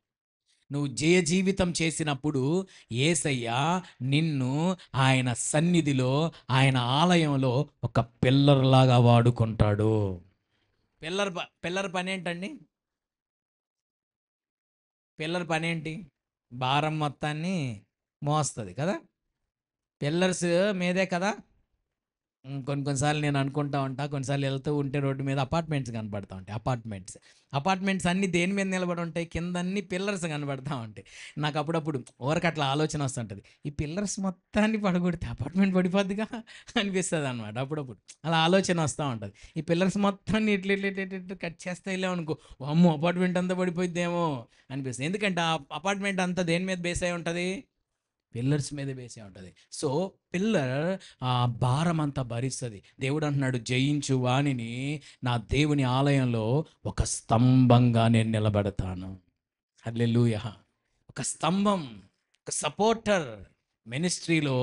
నువ్వు జయ జీవితం చేసినప్పుడు యేసయ్య నిన్ను ఆయన సన్నిధిలో, ఆయన ఆలయంలో ఒక పిల్లర్ లాగా వాడుకుంటాడు. పిల్లర్ పని ఏంటండి? పిల్లర్ పని ఏంటి? భారం మొత్తాన్ని మోస్తుంది కదా. పిల్లర్స్ మీదే కదా. కొన్నిసార్లు నేను అనుకుంటా ఉంటా, కొన్నిసార్లు వెళ్తూ ఉంటే రోడ్డు మీద అపార్ట్మెంట్స్ కనబడతా ఉంటాయి. అపార్ట్మెంట్స్ అన్నీ దేని మీద నిలబడి ఉంటాయి? కింద అన్ని పిల్లర్స్ కనబడతా ఉంటాయి. నాకు అప్పుడప్పుడు ఊరికి అట్లా ఆలోచన వస్తుంటుంది, ఈ పిల్లర్స్ మొత్తాన్ని పడగొడితే అపార్ట్మెంట్ పడిపోద్దిగా అనిపిస్తుంది అనమాట. అప్పుడప్పుడు అలా ఆలోచన వస్తూ ఉంటుంది. ఈ పిల్లర్స్ మొత్తాన్ని ఇట్లా కట్ చేస్తే వెళ్ళామనుకో, అమ్మో అపార్ట్మెంట్ అంతా పడిపోయిద్దేమో అనిపిస్తుంది. ఎందుకంటే ఆ అపార్ట్మెంట్ అంతా దేని మీద బేస్ అయి ఉంటుంది? పిల్లర్స్ మీద వేసే ఉంటుంది. సో పిల్లర్ ఆ భారం అంతా భరిస్తుంది. దేవుడు అంటున్నాడు, జయించు వానిని నా దేవుని ఆలయంలో ఒక స్తంభంగా నేను నిలబెడతాను. హల్లెలూయా. ఒక స్తంభం, ఒక సపోర్టర్. మినిస్ట్రీలో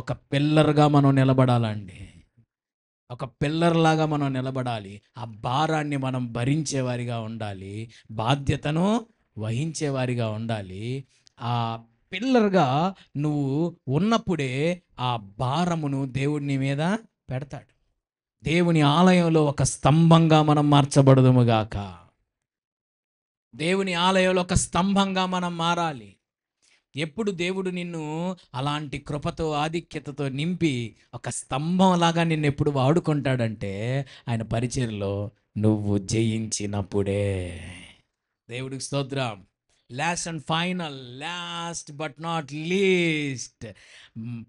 ఒక పిల్లర్గా మనం నిలబడాలండి. ఒక పిల్లర్ లాగా మనం నిలబడాలి. ఆ భారాన్ని మనం భరించేవారిగా ఉండాలి, బాధ్యతను వహించేవారిగా ఉండాలి. ఆ పిల్లర్గా నువ్వు ఉన్నప్పుడే ఆ భారమును దేవుడి మీద పెడతాడు. దేవుని ఆలయంలో ఒక స్తంభంగా మనం మార్చబడదుముగాక. దేవుని ఆలయంలో ఒక స్తంభంగా మనం మారాలి. ఎప్పుడు దేవుడు నిన్ను అలాంటి కృపతో, ఆధిక్యతతో నింపి ఒక స్తంభంలాగా నిన్ను ఎప్పుడు వాడుకుంటాడంటే, ఆయన పరిచర్యలో నువ్వు జయించినప్పుడే. దేవుడికి స్తోత్రం. Last and final, last but not least,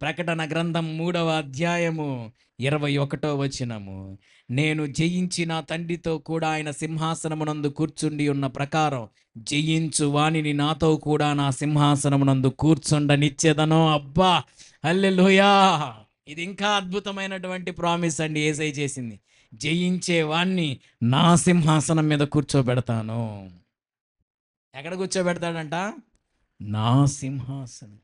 ప్రకటన గ్రంథం 3వ అధ్యాయము 21వ వచనము. నేను జయించిన తండ్రితో కూడా ఆయన సింహాసనమునందు కూర్చుండి ఉన్న ప్రకారం జయించు వానిని నాతో కూడా నా సింహాసనమునందు కూర్చుండనిచ్చేదను. అబ్బా హల్లెలూయా. ఇది ఇంకా అద్భుతమైనటువంటి ప్రామిస్ అండి యేసయ్య చేసింది. జయించే వాణ్ణి నా సింహాసనం మీద కూర్చోబెడతాను. ఎక్కడ కూర్చోబెడతాడంట? నా సింహాసనం.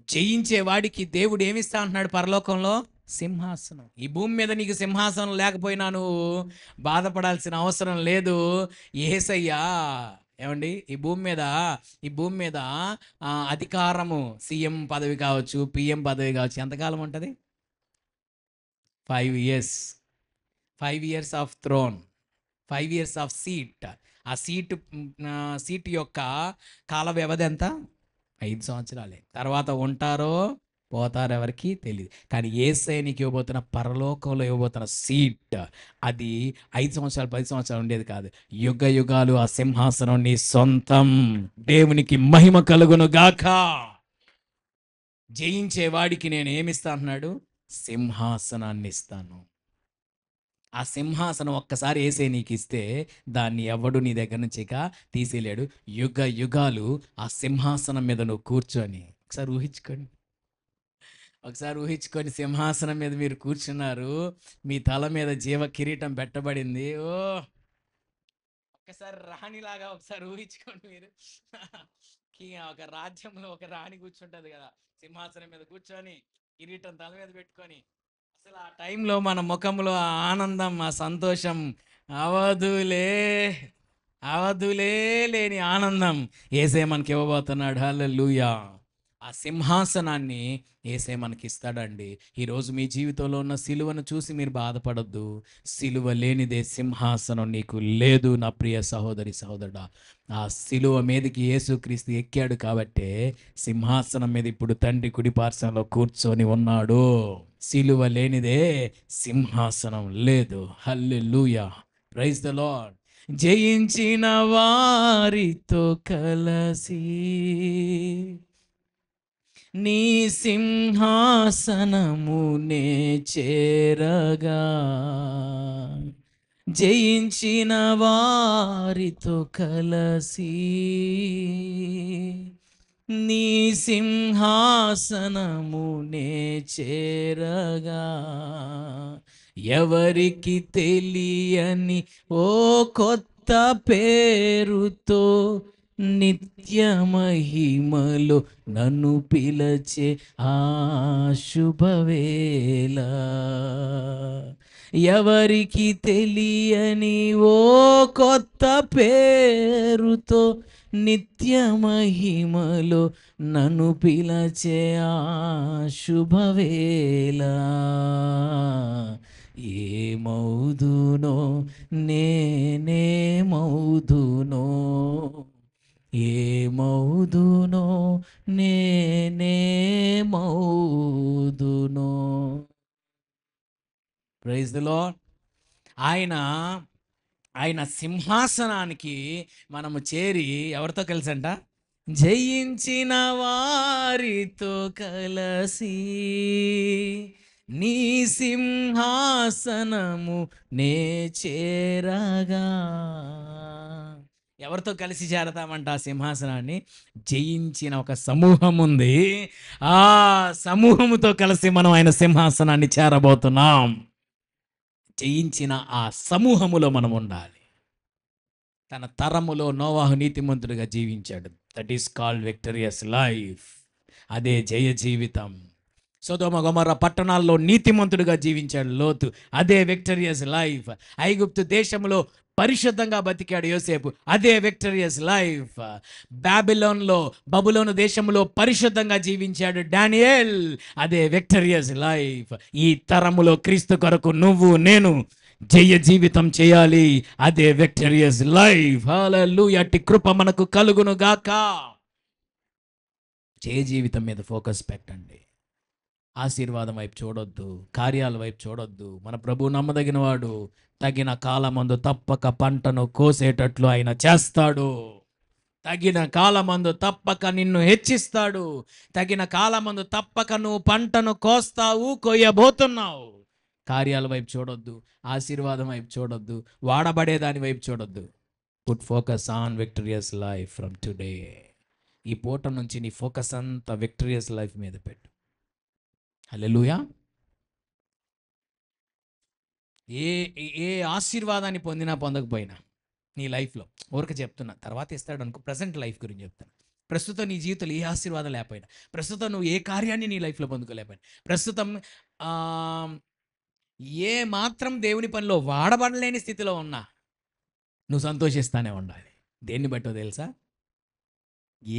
జయించే వాడికి దేవుడు ఏమిస్తా అంటున్నాడు పరలోకంలో? సింహాసనం. ఈ భూమి మీద నీకు సింహాసనం లేకపోయినా నువ్వు బాధపడాల్సిన అవసరం లేదు. యేసయ్యా ఏమండి, ఈ భూమి మీద అధికారము, సీఎం పదవి కావచ్చు, పిఎం పదవి కావచ్చు, ఎంతకాలం ఉంటుంది? 5 years. 5 years of throne, 5 years of seat. ఆ సీటు యొక్క కాల వ్యవధి ఎంత? 5 సంవత్సరాలే. తర్వాత ఉంటారో పోతారో ఎవరికి తెలియదు. కానీ యేసయ్య నీకు ఇవ్వబోతున్న, పరలోకంలో ఇవ్వబోతున్న సీట్ అది 5 సంవత్సరాలు 10 సంవత్సరాలు ఉండేది కాదు. యుగ యుగాలు ఆ సింహాసనం నీ సొంతం. దేవునికి మహిమ కలుగును గాక. జయించే వాడికి నేను ఏమిస్తా అంటున్నాడు? సింహాసనాన్ని ఇస్తాను. ఆ సింహాసనం ఒక్కసారి ఏసే నీకు ఇస్తే దాన్ని ఎవడు నీ దగ్గర నుంచి ఇక తీసేయలేడు. యుగ యుగాలు ఆ సింహాసనం మీద నువ్వు కూర్చొని ఒకసారి ఊహించుకోండి. ఒకసారి ఊహించుకొని సింహాసనం మీద మీరు కూర్చున్నారు. మీ తల మీద జీవ కిరీటం పెట్టబడింది. ఓ ఒక్కసారి రాణిలాగా ఒకసారి ఊహించుకోండి మీరు. ఒక రాజ్యంలో ఒక రాణి కూర్చుంటది కదా, సింహాసనం మీద కూర్చొని కిరీటం తల మీద పెట్టుకొని. అసలు ఆ టైంలో మన ముఖంలో ఆ ఆనందం, ఆ సంతోషం అవధులే అవధులే లేని ఆనందం ఏసే మనకి ఇవ్వబోతున్నాడు. హల్లెలూయా. ఆ సింహాసనాన్ని ఏసే మనకి ఇస్తాడండి. ఈరోజు మీ జీవితంలో ఉన్న సిలువను చూసి మీరు బాధపడొద్దు. సిలువ లేనిదే సింహాసనం నీకు లేదు నా ప్రియ సహోదరి సహోదరుడా. ఆ సిలువ మీదకి యేసుక్రీస్తు ఎక్కాడు కాబట్టే సింహాసనం మీద ఇప్పుడు తండ్రి కుడిపార్శ్వంలో కూర్చొని ఉన్నాడు. సిలువ లేనిదే సింహాసనం లేదు. హల్లెలూయా. Praise the Lord. జయించిన వారితో కలసి నీ సింహాసనమునే చేరగా, జయించిన వారితో కలసి నీ సింహాసనమునే చేరగా, ఎవరికి తెలియని ఓ కొత్త పేరుతో నిత్య మహిమలో నన్ను పిలచే ఆ శుభవేళ, ఎవరికి తెలియని ఓ కొత్త పేరుతో నిత్య మహిమలో నన్ను పిలచే ఆ శుభవేళ, ఏమౌదునో నేనేమౌదునో, ఏమౌదునో నేనేమౌదునో. Praise the Lord. ఆయన సింహాసనానికి మనము చేరి ఎవరితో కలిసంట? జయించిన వారితో కలసి నీ సింహాసనము నే చేరగా. ఎవరితో కలిసి చేరతామంట ఆ సింహాసనాన్ని? జయించిన ఒక సమూహం ఉంది. ఆ సమూహముతో కలిసి మనం ఆయన సింహాసనాన్ని చేరబోతున్నాం. జయించిన ఆ సమూహములో మనం ఉండాలి. తన తరములో నోవాహు నీతిమంతుడిగా జీవించాడు. That is called విక్టరియస్ life. అదే జయ జీవితం. సొదొమ గొమొర్రా పట్టణాల్లో నీతిమంతుడిగా జీవించాడు లోతు. అదే విక్టరియస్ లైఫ్. ఐగుప్తు దేశంలో పరిశుద్ధంగా బతికాడు యోసేపు. అదే విక్టరియస్ లైఫ్. బబులోను దేశంలో పరిశుద్ధంగా జీవించాడు డానియేల్. అదే విక్టరియస్ లైఫ్. ఈ తరములో క్రీస్తు కొరకు నువ్వు నేను జయ జీవితం చేయాలి. అదే విక్టరియస్ లైఫ్. హల్లెలూయా. అట్టి కృప మనకు కలుగును గాక. జయ జీవితం మీద ఫోకస్ పెట్టండి. ఆశీర్వాదం వైపు చూడొద్దు, కార్యాల వైపు చూడొద్దు. మన ప్రభు నమ్మదగిన వాడు. తగిన కాలమందు తప్పక పంటను కోసేటట్లు ఆయన చేస్తాడు. తగిన కాలమందు తప్పక నిన్ను హెచ్చిస్తాడు. తగిన కాలమందు తప్పక నువ్వు పంటను కోస్తావు, కొయ్యబోతున్నావు. కార్యాల వైపు చూడొద్దు, ఆశీర్వాదం వైపు చూడొద్దు, వాడబడేదాని వైపు చూడొద్దు. Put focus on విక్టరియస్ life from today. ఈ పూట నుంచి నీ ఫోకస్ అంతా విక్టరియస్ లైఫ్ మీద పెట్టు. హల్లెలూయా. ఏ ఏ ఆశీర్వాదాన్ని పొందినా పొందకపోయినా నీ లైఫ్లో ఊరిక చెప్తున్నా, తర్వాత ఇస్తాడు అనుకో. ప్రజెంట్ లైఫ్ గురించి చెప్తాను. ప్రస్తుతం నీ జీవితంలో ఏ ఆశీర్వాదం లేకపోయినా, ప్రస్తుతం నువ్వు ఏ కార్యాన్ని నీ లైఫ్లో పొందుకోలేకపోయినా, ప్రస్తుతం ఏ మాత్రం దేవుని పనిలో వాడబడలేని స్థితిలో ఉన్నా నువ్వు సంతోషిస్తానే ఉండాలి. దేన్ని బట్టో తెలుసా?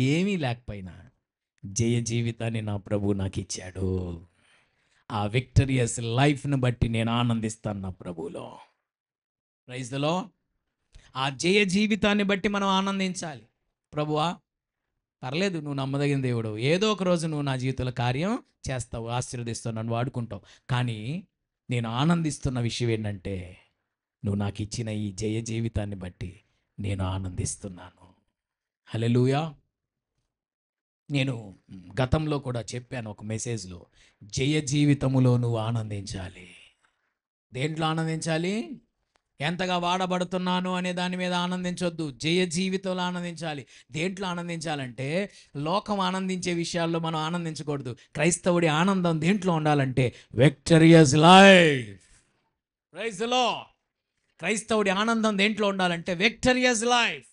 ఏమీ లేకపోయినా జయ జీవితాన్ని నా ప్రభు నాకు ఇచ్చాడు. ఆ విక్టరియస్ లైఫ్ను బట్టి నేను ఆనందిస్తాను నా ప్రభువులో. Praise the Lord. ఆ జయ జీవితాన్ని బట్టి మనం ఆనందించాలి. ప్రభువా పర్లేదు, నువ్వు నమ్మదగిన దేవుడు, ఏదో ఒక రోజు నువ్వు నా జీవితంలో కార్యం చేస్తావు, ఆశీర్వదిస్తావు, నన్ను వాడుకుంటావు. కానీ నేను ఆనందిస్తున్న విషయం ఏంటంటే, నువ్వు నాకు ఇచ్చిన ఈ జయ జీవితాన్ని బట్టి నేను ఆనందిస్తున్నాను. హల్లెలూయా. నేను గతంలో కూడా చెప్పాను ఒక మెసేజ్లో, జయ జీవితములో నువ్వు ఆనందించాలి. దేంట్లో ఆనందించాలి? ఎంతగా వాడబడుతున్నాను అనే దాని మీద ఆనందించొద్దు. జయ జీవితంలో ఆనందించాలి. దేంట్లో ఆనందించాలంటే, లోకం ఆనందించే విషయాల్లో మనం ఆనందించకూడదు. క్రైస్తవుడి ఆనందం దేంట్లో ఉండాలంటే victorious life. Praise the Lord. క్రైస్తవుడి ఆనందం దేంట్లో ఉండాలంటే విక్టరియస్ లైఫ్.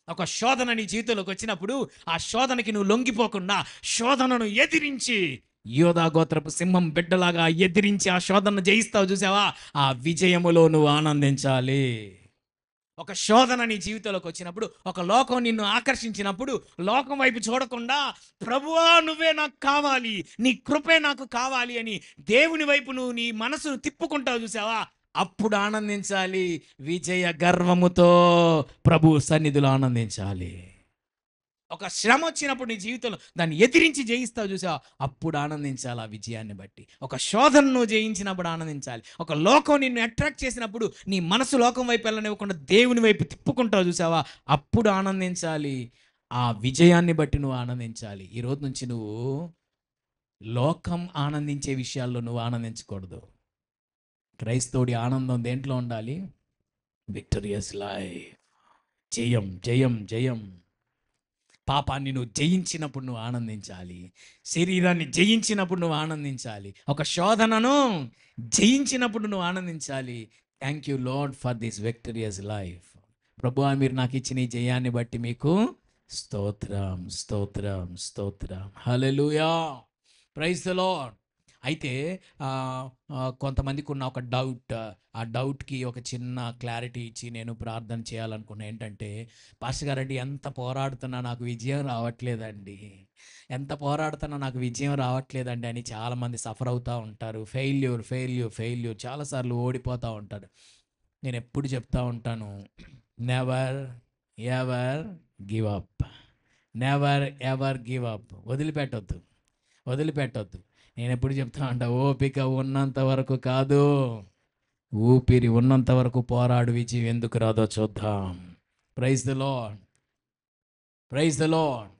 ఒక శోధన నీ జీవితంలోకి వచ్చినప్పుడు ఆ శోధనకి నువ్వు లొంగిపోకుండా శోధనను ఎదిరించి, యోధా గోత్రపు సింహం బిడ్డలాగా ఎదిరించి ఆ శోధనను జయిస్తావు చూసావా, ఆ విజయములో నువ్వు ఆనందించాలి. ఒక శోధన నీ జీవితంలోకి వచ్చినప్పుడు, ఒక లోకం నిన్ను ఆకర్షించినప్పుడు, లోకం వైపు చూడకుండా ప్రభువా నువ్వే నాకు కావాలి, నీ కృపే నాకు కావాలి అని దేవుని వైపు నువ్వు నీ మనసును తిప్పుకుంటావు చూసావా, అప్పుడు ఆనందించాలి. విజయ గర్వముతో ప్రభు సన్నిధిలో ఆనందించాలి. ఒక శ్రమ వచ్చినప్పుడు నీ జీవితంలో దాన్ని ఎదిరించి జయిస్తావు చూసావా, అప్పుడు ఆనందించాలి ఆ విజయాన్ని బట్టి. ఒక శోధనను జయించినప్పుడు ఆనందించాలి. ఒక లోకం నిన్ను అట్రాక్ట్ చేసినప్పుడు నీ మనసు లోకం వైపు వెళ్ళనివ్వకుండా దేవుని వైపు తిప్పుకుంటావు చూసావా, అప్పుడు ఆనందించాలి. ఆ విజయాన్ని బట్టి నువ్వు ఆనందించాలి. ఈ రోజు నుంచి నువ్వు లోకం ఆనందించే విషయాల్లో నువ్వు ఆనందించకూడదు. క్రైస్తవుడి ఆనందం దేంట్లో ఉండాలి? విక్టరియస్ లైఫ్. జయం జయం జయం. పాపాన్ని నువ్వు జయించినప్పుడు నువ్వు ఆనందించాలి. శరీరాన్ని జయించినప్పుడు నువ్వు ఆనందించాలి. ఒక శోధనను జయించినప్పుడు నువ్వు ఆనందించాలి. Thank you Lord for this victorious life. ప్రభువా మీరు నాకు ఇచ్చిన ఈ జయాన్ని బట్టి మీకు స్తోత్రం స్తోత్రం స్తోత్రం. హల్లెలూయా. Praise the Lord. అయితే కొంతమందికి ఉన్న ఒక డౌట్, ఆ డౌట్కి ఒక చిన్న క్లారిటీ ఇచ్చి నేను ప్రార్థన చేయాలనుకున్నా. ఏంటంటే, పాస్టర్ గారండి ఎంత పోరాడుతున్నా నాకు విజయం రావట్లేదండి, ఎంత పోరాడుతున్నా నాకు విజయం రావట్లేదండి అని చాలామంది సఫర్ అవుతూ ఉంటారు. ఫెయిల్యూర్ ఫెయిల్యూర్ ఫెయిల్యూర్, చాలాసార్లు ఓడిపోతూ ఉంటారు. నేను ఎప్పుడు చెప్తా ఉంటాను, never ever give up, never ever give up. వదిలిపెట్టొద్దు వదిలిపెట్టొద్దు. నేను ఎప్పుడు చెప్తా ఉంటా, ఓపిక ఉన్నంత వరకు కాదు, ఊపిరి ఉన్నంత వరకు పోరాడు, విజయం ఎందుకు రాదో చూద్దాం. Praise the Lord. Praise the Lord.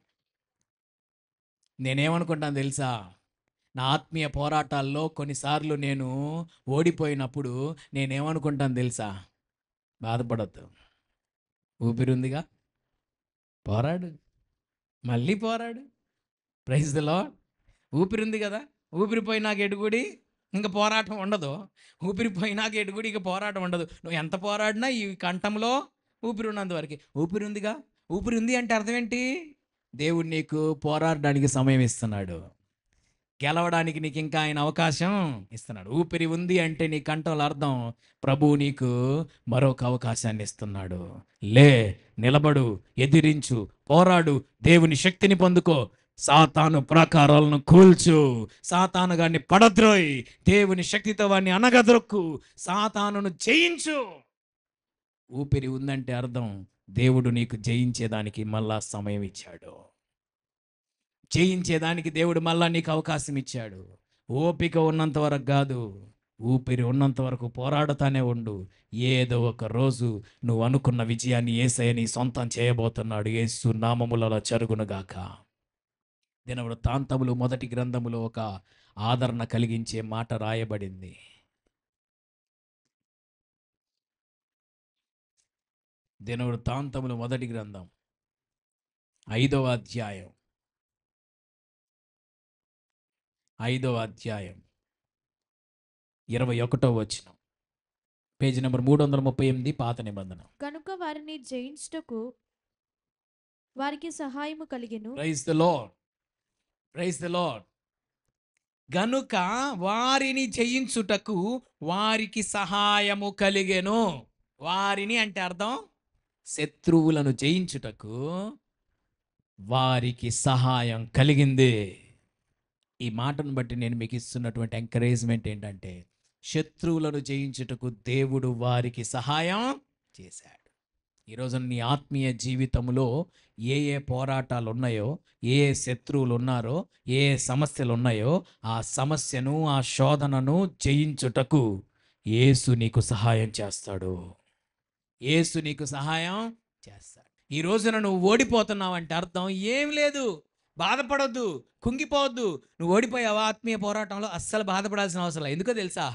నేనేమనుకుంటాను తెలుసా, నా ఆత్మీయ పోరాటాల్లో కొన్నిసార్లు నేను ఓడిపోయినప్పుడు నేనేమనుకుంటాను తెలుసా, బాధపడద్దు, ఊపిరి ఉందిగా, పోరాడు, మళ్ళీ పోరాడు. Praise the Lord. ఊపిరి ఉంది కదా, ఊపిరి పోయినాక ఎడుగుడి ఇంకా పోరాటం ఉండదు. ఊపిరి పోయినాక ఎడుగుడి ఇక పోరాటం ఉండదు. నువ్వు ఎంత పోరాడినా ఈ కంఠంలో ఊపిరి ఉన్నంత వరకు. ఊపిరి ఉందిగా, ఊపిరి ఉంది అంటే అర్థం ఏంటి? దేవుడు నీకు పోరాడడానికి సమయం ఇస్తున్నాడు, గెలవడానికి నీకు ఇంకా ఆయన అవకాశం ఇస్తున్నాడు. ఊపిరి ఉంది అంటే నీ కంఠంలో అర్థం ప్రభువు నీకు మరొక అవకాశాన్ని ఇస్తున్నాడు. లే, నిలబడు, ఎదిరించు, పోరాడు, దేవుని శక్తిని పొందుకో, సాతాను ప్రాకారాలను కూల్చు, సాతాను గారిని పడద్రోయి, దేవుని శక్తితో వాడిని అనగదొక్కు, సాతానును జయించు. ఊపిరి ఉందంటే అర్థం దేవుడు నీకు జయించేదానికి మళ్ళా సమయం ఇచ్చాడు, జయించేదానికి దేవుడు మళ్ళా నీకు అవకాశం ఇచ్చాడు. ఓపిక ఉన్నంత వరకు కాదు, ఊపిరి ఉన్నంత వరకు పోరాడుతానే ఉండు. ఏదో ఒక రోజు నువ్వు అనుకున్న విజయాన్ని యేసయ్య నీ సొంతం చేయబోతున్నాడు. యేసు నామములలో జరుగునుగాక. దినవృత్తాంతములు 1 గ్రంథములో ఒక ఆదరణ కలిగించే మాట రాయబడింది. దినవృత్తాంతములు 1 గ్రంథం 5వ అధ్యాయం 21వ వచనం, పేజీ నెంబర్ 338, పాత నిబంధన. కనుక వారిని జయించుటకు వారికి సహాయము కలిగెను. Praise the Lord. Praise the Lord. గనుక వారిని జయించుటకు వారికి సహాయము కలిగెను. వారిని అంటే అర్థం శత్రువులను జయించుటకు వారికి సహాయం కలిగింది. ఈ మాటను బట్టి నేను మీకు ఇస్తున్నటువంటి ఎంకరేజ్మెంట్ ఏంటంటే, శత్రువులను జయించుటకు దేవుడు వారికి సహాయం చేశాడు. ఈరోజు నీ ఆత్మీయ జీవితంలో ఏ ఏ పోరాటాలు ఉన్నాయో, ఏ ఏ శత్రువులు ఉన్నారో, ఏ ఏ సమస్యలు ఉన్నాయో, ఆ సమస్యను, ఆ శోధనను జయించుటకు యేసు నీకు సహాయం చేస్తాడు. యేసు నీకు సహాయం చేస్తాడు. ఈ రోజున నువ్వు ఓడిపోతున్నావు అంటే అర్థం ఏం లేదు, బాధపడొద్దు, కుంగిపోవద్దు. నువ్వు ఓడిపోయావా ఆత్మీయ పోరాటంలో? అస్సలు బాధపడాల్సిన అవసరం లేదు. ఎందుకో తెలుసా?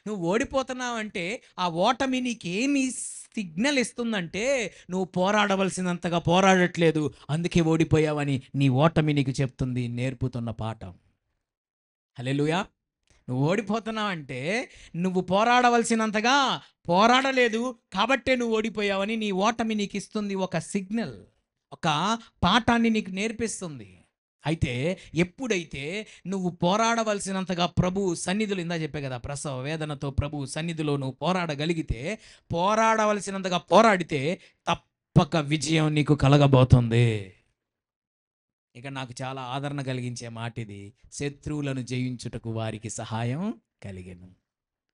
నువ్వు ఓడిపోతున్నావు అంటే ఆ ఓటమి నీకేమి సిగ్నల్ ఇస్తుందంటే నువ్వు పోరాడవలసినంతగా పోరాడట్లేదు, అందుకే ఓడిపోయావని నీ ఓటమి నీకు చెప్తుంది, నేర్పుతున్న పాఠం. హల్లెలూయా. నువ్వు ఓడిపోతున్నావంటే నువ్వు పోరాడవలసినంతగా పోరాడలేదు కాబట్టే నువ్వు ఓడిపోయావని నీ ఓటమి నీకు ఇస్తుంది ఒక సిగ్నల్, ఒక పాఠాన్ని నీకు నేర్పిస్తుంది. అయితే ఎప్పుడైతే నువ్వు పోరాడవలసినంతగా ప్రభు సన్నిధిలో, ఇందా చెప్పే కదా, ప్రసవ వేదనతో ప్రభు సన్నిధిలో నువ్వు పోరాడగలిగితే, పోరాడవలసినంతగా పోరాడితే తప్పక విజయం నీకు కలగబోతుంది. ఇక నాకు చాలా ఆదరణ కలిగించే మాట ఇది. శత్రువులను జయించుటకు వారికి సహాయం కలిగెను,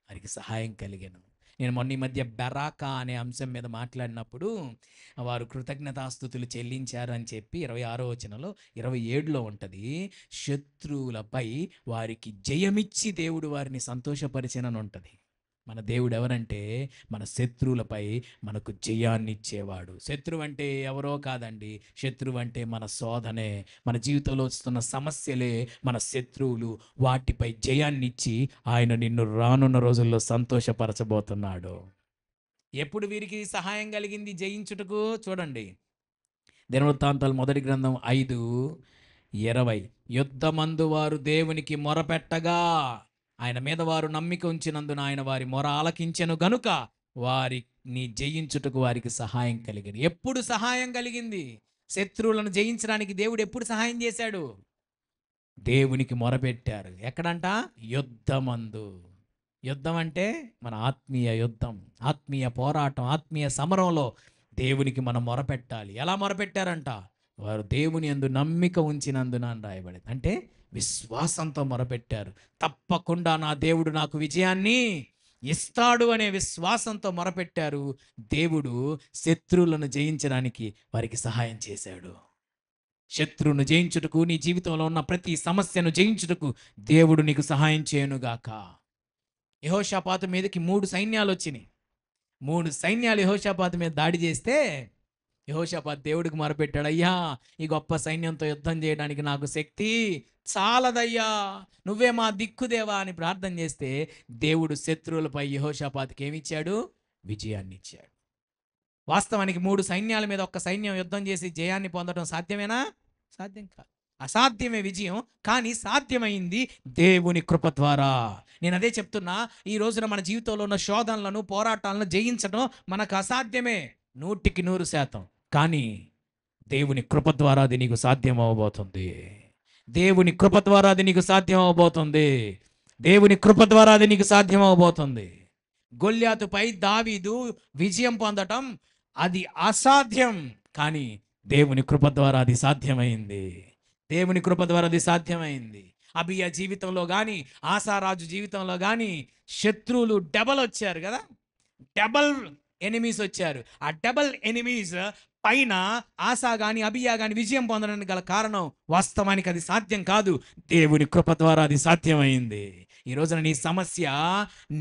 వారికి సహాయం కలిగెను. నేను మొన్న ఈ మధ్య బెరాకా అనే అంశం మీద మాట్లాడినప్పుడు వారు కృతజ్ఞతాస్తుతులు చెల్లించారు అని చెప్పి 26వ వచనంలో 27లో ఉంటుంది, శత్రువులపై వారికి జయమిచ్చి దేవుడు వారిని సంతోషపరిచెనని ఉంటుంది. మన దేవుడు ఎవరంటే మన శత్రువులపై మనకు జయాన్ని ఇచ్చేవాడు. శత్రువు అంటే ఎవరో కాదండి, శత్రువు అంటే మన శోధనే, మన జీవితంలో వస్తున్న సమస్యలే మన శత్రువులు. వాటిపై జయాన్ని ఇచ్చి ఆయన నిన్ను రానున్న రోజుల్లో సంతోషపరచబోతున్నాడు. ఎప్పుడు వీరికి సహాయం కలిగింది జయించుటకు? చూడండి, దినవృత్తాంతాలు 1 గ్రంథం 5:20, యుద్ధమందు వారు దేవునికి మొరపెట్టగా ఆయన మీద వారు నమ్మిక ఉంచినందున ఆయన వారి మొర ఆలకించెను గనుక వారిని జయించుటకు వారికి సహాయం కలిగింది. ఎప్పుడు సహాయం కలిగింది? శత్రువులను జయించడానికి దేవుడు ఎప్పుడు సహాయం చేశాడు? దేవునికి మొరపెట్టారు. ఎక్కడంట? యుద్ధమందు. యుద్ధం అంటే మన ఆత్మీయ యుద్ధం, ఆత్మీయ పోరాటం, ఆత్మీయ సమరంలో దేవునికి మనం మొరపెట్టాలి. ఎలా మొరపెట్టారంట? వారు దేవుని యందు నమ్మిక ఉంచినందున అని రాయబడింది. అంటే విశ్వాసంతో మొరపెట్టారు. తప్పకుండా నా దేవుడు నాకు విజయాన్ని ఇస్తాడు అనే విశ్వాసంతో మొరపెట్టారు. దేవుడు శత్రువులను జయించడానికి వారికి సహాయం చేశాడు. శత్రువును జయించుటకు, నీ జీవితంలో ఉన్న ప్రతి సమస్యను జయించుటకు దేవుడు నీకు సహాయం చేయనుగాక. యెహోషాపాతు మీదకి 3 సైన్యాలు వచ్చినాయి. 3 సైన్యాలు యెహోషాపాతు మీద దాడి చేస్తే యెహోషాపాతు దేవుడికి మొరపెట్టాడు, అయ్యా ఈ గొప్ప సైన్యంతో యుద్ధం చేయడానికి నాకు శక్తి చాలదయ్యా, నువ్వే మా దిక్కుదేవా అని ప్రార్థన చేస్తే దేవుడు శత్రువులపై యెహోషాపాతుకి ఏమిచ్చాడు? విజయాన్ని ఇచ్చాడు. వాస్తవానికి 3 సైన్యాల మీద ఒక్క సైన్యం యుద్ధం చేసి జయాన్ని పొందడం సాధ్యమేనా? సాధ్యం కాదు. అసాధ్యమే విజయం. కానీ సాధ్యమైంది దేవుని కృప ద్వారా. నేను అదే చెప్తున్నా, ఈ రోజున మన జీవితంలో ఉన్న శోధనలను, పోరాటాలను జయించడం మనకు అసాధ్యమే 100%. కానీ దేవుని కృప ద్వారా అది నీకు సాధ్యం అవ్వబోతుంది. దేవుని కృప ద్వారా అది నీకు సాధ్యం అవ్వబోతుంది. దేవుని కృప ద్వారా అది నీకు సాధ్యం అవ్వబోతుంది. గొల్యాతుపై దావీదు విజయం పొందటం అది అసాధ్యం, కానీ దేవుని కృప ద్వారా అది సాధ్యమైంది. దేవుని కృప ద్వారా అది సాధ్యమైంది. అబియా జీవితంలో కానీ, ఆసారాజు జీవితంలో కానీ శత్రువులు డబల్ వచ్చారు కదా, డబల్ ఎనిమీస్ వచ్చారు. ఆ డబల్ ఎనిమీస్ పైన ఆసా కానీ అబియా కానీ విజయం పొందడానికి గల కారణం వాస్తవానికి అది సాధ్యం కాదు, దేవుని కృప ద్వారా అది సాధ్యమైంది. ఈ రోజున నీ సమస్య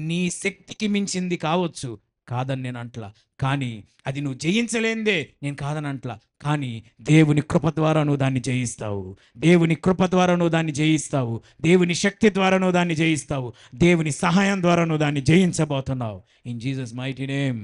నీ శక్తికి మించింది కావచ్చు, కాదని నేను అంట్లా, కానీ అది నువ్వు జయించలేందే, నేను కాదని అంట్లా, కానీ దేవుని కృప ద్వారా నువ్వు దాన్ని జయిస్తావు. దేవుని కృప ద్వారా నువ్వు దాన్ని జయిస్తావు. దేవుని శక్తి ద్వారా నువ్వు దాన్ని జయిస్తావు. దేవుని సహాయం ద్వారా నువ్వు దాన్ని జయించబోతున్నావు. In Jesus mighty name.